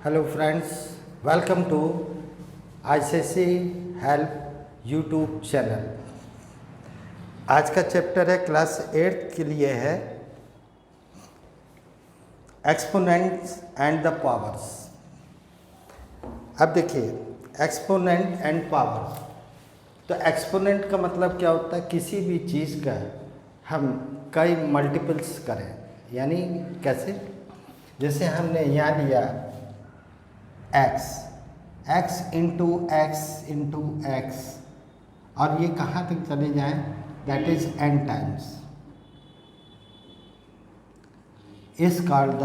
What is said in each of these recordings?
Hello friends, welcome to ICSE help YouTube channel. आज का chapter है क्लास 8 के लिए है एक्सपोनेंट्स एंड द पावर्स। अब देखिए एक्सपोनेंट एंड पावर्स। तो एक्सपोनेंट का मतलब क्या होता है? किसी भी चीज़ का हम कई मल्टीपल्स करें, यानी कैसे? जैसे हमने यहाँ लिया x, x इंटू एक्स और ये कहाँ तक चले जाएं? That is n times is called the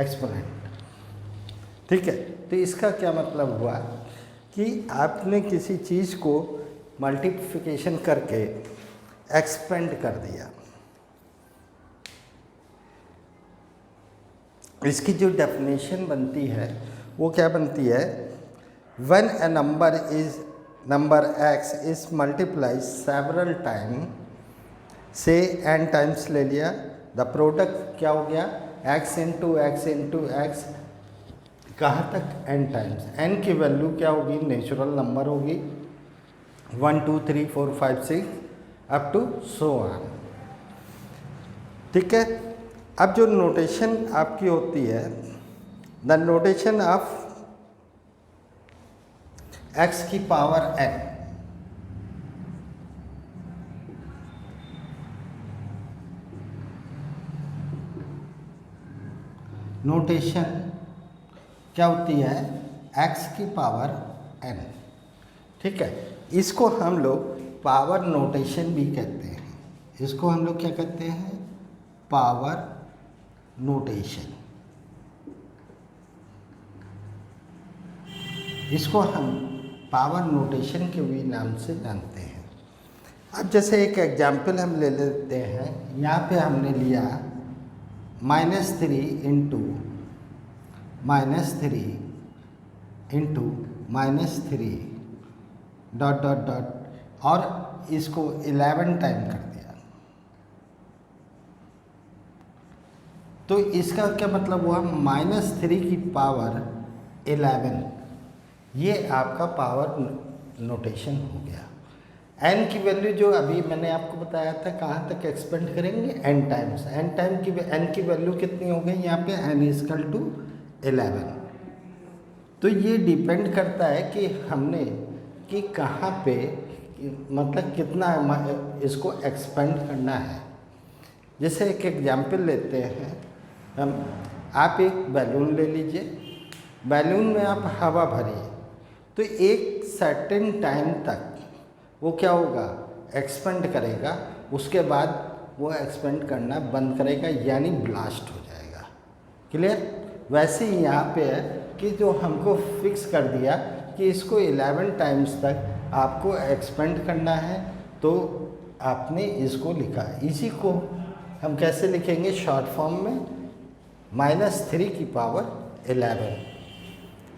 exponent. ठीक है, तो इसका क्या मतलब हुआ कि आपने किसी चीज़ को मल्टीप्लिकेशन करके एक्सपेंड कर दिया। इसकी जो डेफिनेशन बनती है वो क्या बनती है? When A number x is multiply several time, से n टाइम्स ले लिया, द प्रोडक्ट क्या हो गया? x इंटू एक्स कहाँ तक? n times. n की वैल्यू क्या होगी? नेचुरल नंबर होगी 1 2 3 4 5 6 अप टू सो ऑन। ठीक है, अब जो नोटेशन आपकी होती है, द नोटेशन ऑफ x की पावर n, नोटेशन क्या होती है? x की पावर n। ठीक है, इसको हम लोग पावर नोटेशन भी कहते हैं। इसको हम लोग क्या कहते हैं? Power notation. इसको हम पावर नोटेशन के भी नाम से जानते हैं। अब जैसे एक एग्जाम्पल हम ले लेते हैं। यहाँ पे हमने लिया -3 इंटू -3 डॉट डॉट डॉट और इसको 11 टाइम कर दिया। तो इसका क्या मतलब हुआ? -3 की पावर 11, ये आपका पावर नोटेशन हो गया। n की वैल्यू जो अभी मैंने आपको बताया था, कहाँ तक एक्सपेंड करेंगे? n times. n की वैल्यू कितनी हो गई यहाँ पे? n is equal to 11। तो ये डिपेंड करता है कि हमने कि कहाँ पे मतलब कितना इसको एक्सपेंड करना है। जैसे एक एग्जाम्पल लेते हैं हम। आप एक बैलून ले लीजिए, बैलून में आप हवा भरिए, तो एक सर्टेन टाइम तक वो क्या होगा? एक्सपेंड करेगा। उसके बाद वो एक्सपेंड करना बंद करेगा, यानी ब्लास्ट हो जाएगा। क्लियर? वैसे ही यहाँ पे है कि जो हमको फिक्स कर दिया कि इसको 11 टाइम्स तक आपको एक्सपेंड करना है, तो आपने इसको लिखा। इसी को हम कैसे लिखेंगे शॉर्ट फॉर्म में? -3 की पावर 11।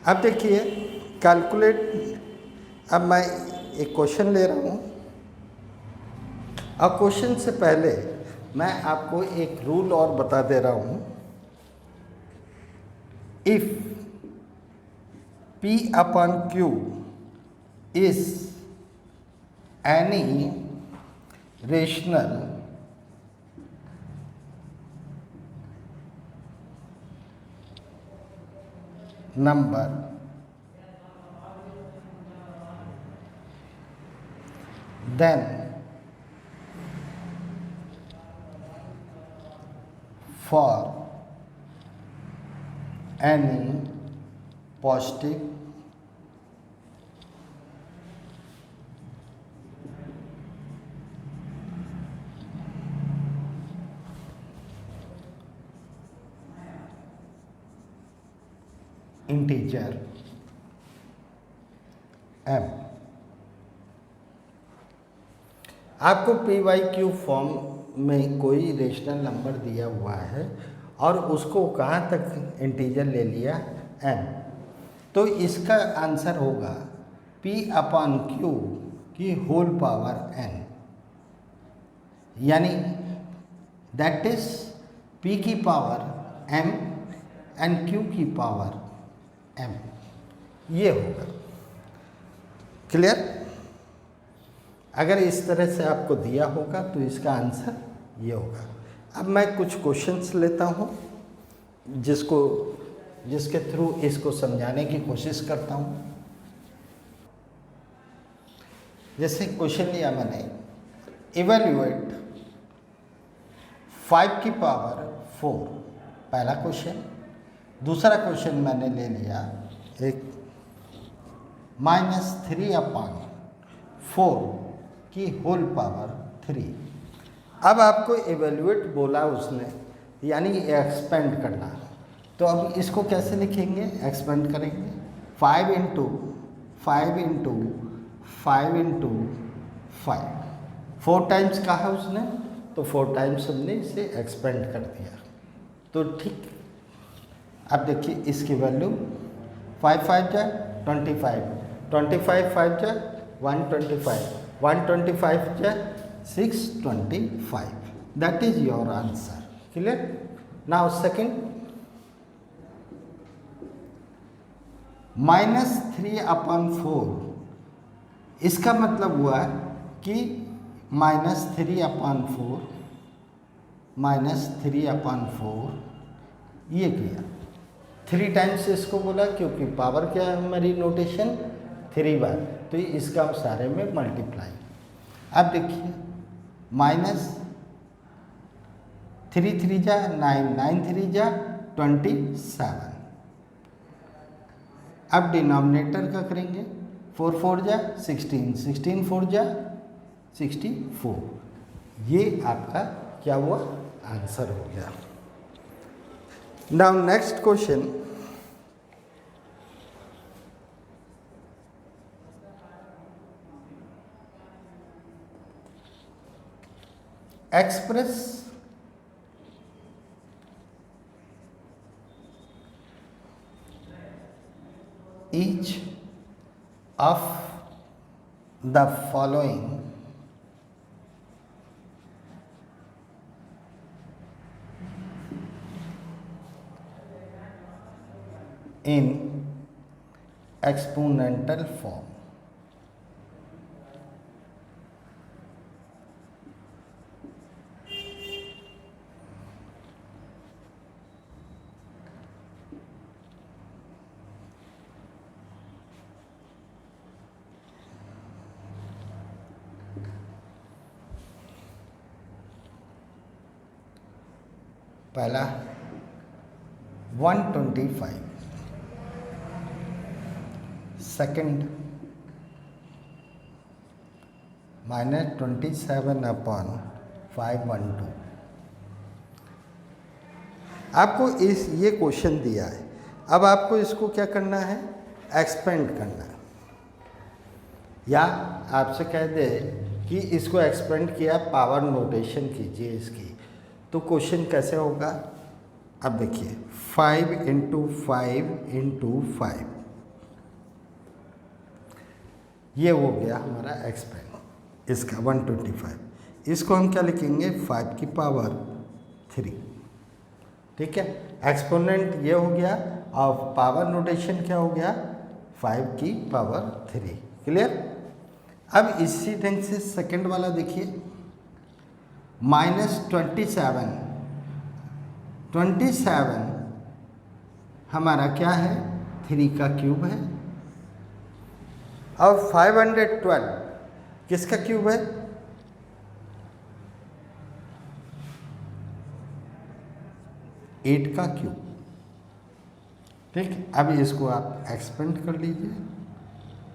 अब देखिए कैलकुलेट। अब मैं एक क्वेश्चन ले रहा हूँ, और क्वेश्चन से पहले मैं आपको एक रूल और बता दे रहा हूँ। If P upon Q is any rational number, then for any positive integer m, आपको PYQ फॉर्म में कोई रेशनल नंबर दिया हुआ है और उसको कहाँ तक इंटीजर ले लिया? m। तो इसका आंसर होगा P अपॉन Q की होल पावर n, यानी दैट इज P की पावर m एंड Q की पावर m, ये होगा। क्लियर? अगर इस तरह से आपको दिया होगा तो इसका आंसर ये होगा। अब मैं कुछ क्वेश्चंस लेता हूँ जिसके थ्रू इसको समझाने की कोशिश करता हूँ। जैसे क्वेश्चन लिया मैंने, इवेल्युएट 5 की पावर 4, पहला क्वेश्चन। दूसरा क्वेश्चन मैंने ले लिया एक -3/4 की होल पावर 3। अब आपको इवेल्युएट बोला उसने, यानी एक्सपेंड करना। तो अब इसको कैसे लिखेंगे? एक्सपेंड करेंगे। 5 इंटू 5 इंटू 5 इंटू 5, 4 टाइम्स कहा उसने, तो 4 टाइम्स हमने इसे एक्सपेंड कर दिया। तो ठीक, अब देखिए इसकी वैल्यू 5 5 जा 25, 25 5 जा 125, 125 जा 625। That is your answer. Clear? Now second, -3/4, इसका मतलब हुआ कि -3/4 ये किया 3 टाइम्स इसको बोला, क्योंकि पावर क्या है हमारी नोटेशन 3 बार, तो इसका हम सारे में मल्टीप्लाई। अब देखिए -3 3 जा 9, 9 3 जा 27। अब डिनोमिनेटर का करेंगे, 4 4 जा 16, 16 4 जा 64। ये आपका क्या हुआ? आंसर हो गया। Now next question, express each of the following in exponential form। पहला 125, सेकंड -27/512। आपको ये क्वेश्चन दिया है, अब आपको इसको क्या करना है? एक्सपेंड करना है। या आपसे कह दे कि इसको एक्सपेंड किया, पावर नोटेशन कीजिए इसकी, तो क्वेश्चन कैसे होगा? अब देखिए 5 इंटू 5 इंटू 5, ये हो गया हमारा एक्सपेंड इसका 125। इसको हम क्या लिखेंगे? 5 की पावर 3। ठीक है, एक्सपोनेंट ये हो गया और पावर नोटेशन क्या हो गया? 5 की पावर 3। क्लियर? अब इसी ढंग से सेकंड वाला देखिए, -27 हमारा क्या है? 3 का क्यूब है। और 512 किसका क्यूब है? 8 का क्यूब। ठीक, अब इसको आप एक्सपेंड कर लीजिए।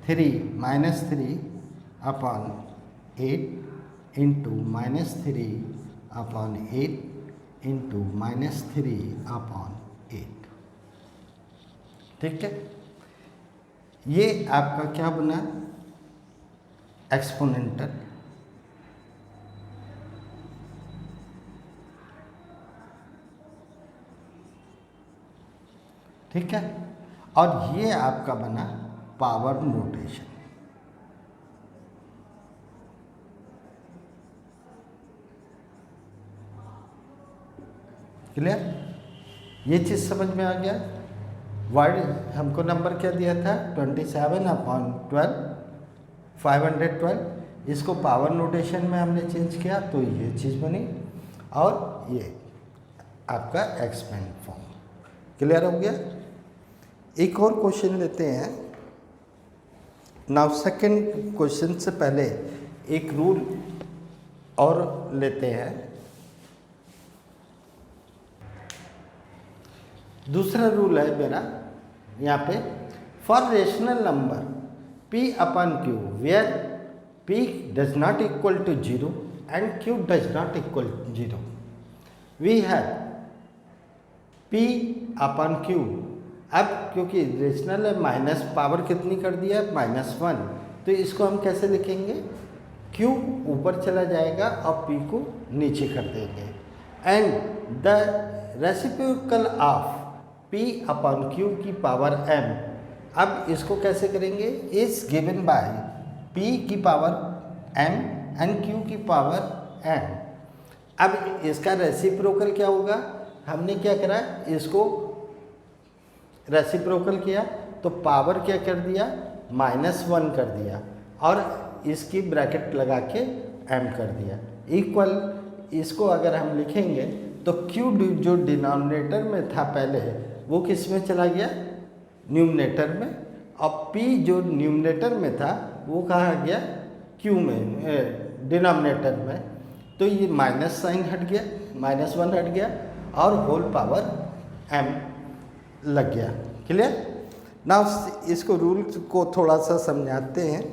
3 -3/8 इंटू -3/8 इंटू -3/8। ठीक है, ये आपका क्या बना? एक्सपोनेंटल। ठीक है, और ये आपका बना पावर नोटेशन। क्लियर? ये चीज़ समझ में आ गया? वर्ड हमको नंबर क्या दिया था 27/12 512। इसको पावर नोटेशन में हमने चेंज किया तो ये चीज़ बनी और ये आपका एक्सपेंड फॉर्म। क्लियर हो गया। एक और क्वेश्चन लेते हैं। नाउ सेकंड क्वेश्चन से पहले एक रूल और लेते हैं। दूसरा रूल है मेरा यहाँ पे, for rational number p/q where p does not equal to 0 and q does not equal 0 we have p/q। अब क्योंकि रेशनल है माइनस पावर कितनी कर दिया है -1, तो इसको हम कैसे लिखेंगे, q ऊपर चला जाएगा और p को नीचे कर देंगे। And the reciprocal of p/q की पावर m, अब इसको कैसे करेंगे, इज गिवन बाय p की पावर m एंड q की पावर n। अब इसका रेसिप्रोकल क्या होगा, हमने क्या करा, इसको रेसिप्रोकल किया तो पावर क्या कर दिया -1 कर दिया और इसकी ब्रैकेट लगा के m कर दिया इक्वल। इसको अगर हम लिखेंगे तो q जो डिनोमिनेटर में था पहले वो किस में चला गया, न्यूमरेटर में, और p जो न्यूमरेटर में था वो कहाँ गया, q में डिनोमिनेटर में। तो ये माइनस साइन हट गया, -1 हट गया और होल पावर m लग गया। क्लियर। नाउ इसको रूल को थोड़ा सा समझाते हैं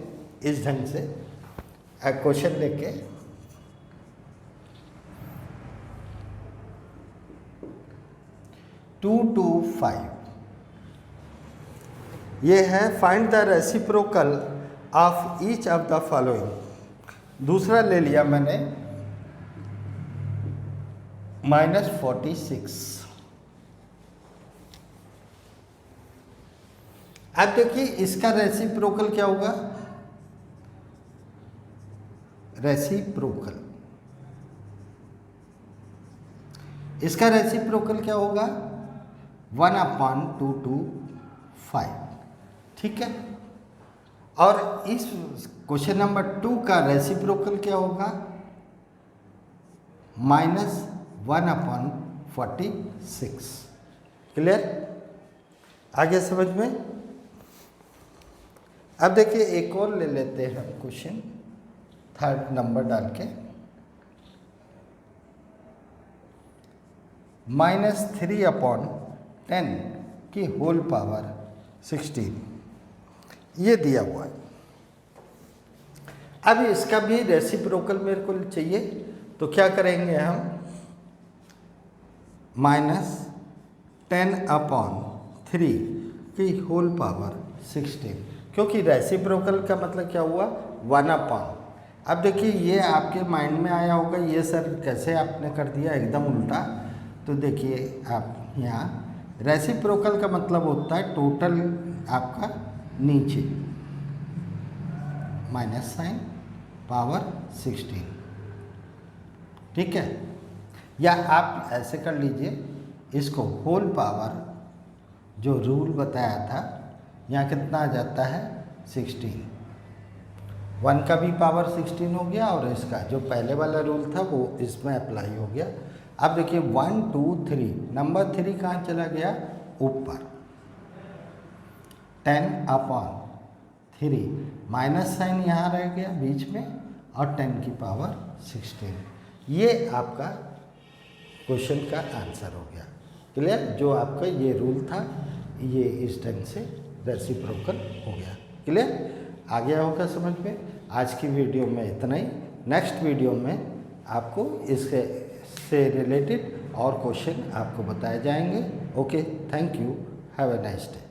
इस ढंग से। क्वेश्चन लेके 2 to 5 ये है, find the reciprocal of each of the following. दूसरा ले लिया मैंने -46। अब देखिए इसका रेसिप्रोकल क्या होगा, रेसिप्रोकल, इसका रेसिप्रोकल क्या होगा 1/225। ठीक है। और इस क्वेश्चन नंबर 2 का रेसिप्रोकल क्या होगा -1/46। क्लियर। आगे समझ में। अब देखिए एक और ले लेते हैं हम क्वेश्चन, थर्ड नंबर डाल के, -3/10 की होल पावर 16 ये दिया हुआ है। अब इसका भी रेसिप्रोकल मेरे को चाहिए तो क्या करेंगे हम, -10/3 की होल पावर 16, क्योंकि रेसिप्रोकल का मतलब क्या हुआ 1/। अब देखिए ये आपके माइंड में आया होगा, ये सर कैसे आपने कर दिया एकदम उल्टा। तो देखिए आप यहाँ रेसिप्रोकल का मतलब होता है टोटल आपका नीचे माइनस साइन पावर 16। ठीक है। या आप ऐसे कर लीजिए इसको, होल पावर जो रूल बताया था यहाँ कितना आ जाता है 16, 1 का भी पावर 16 हो गया और इसका जो पहले वाला रूल था वो इसमें अप्लाई हो गया। अब देखिए 1 2 3, नंबर 3 कहाँ चला गया, ऊपर, 10/3 माइनस साइन यहाँ रह गया बीच में और 10 की पावर 16। ये आपका क्वेश्चन का आंसर हो गया। क्लियर। जो आपका ये रूल था ये इस ढंग से रेसिप्रोकल हो गया। क्लियर। आ गया होगा समझ में। आज की वीडियो में इतना ही। नेक्स्ट वीडियो में आपको इसके से रिलेटेड और क्वेश्चन आपको बताए जाएंगे। Okay, thank you, have a nice day.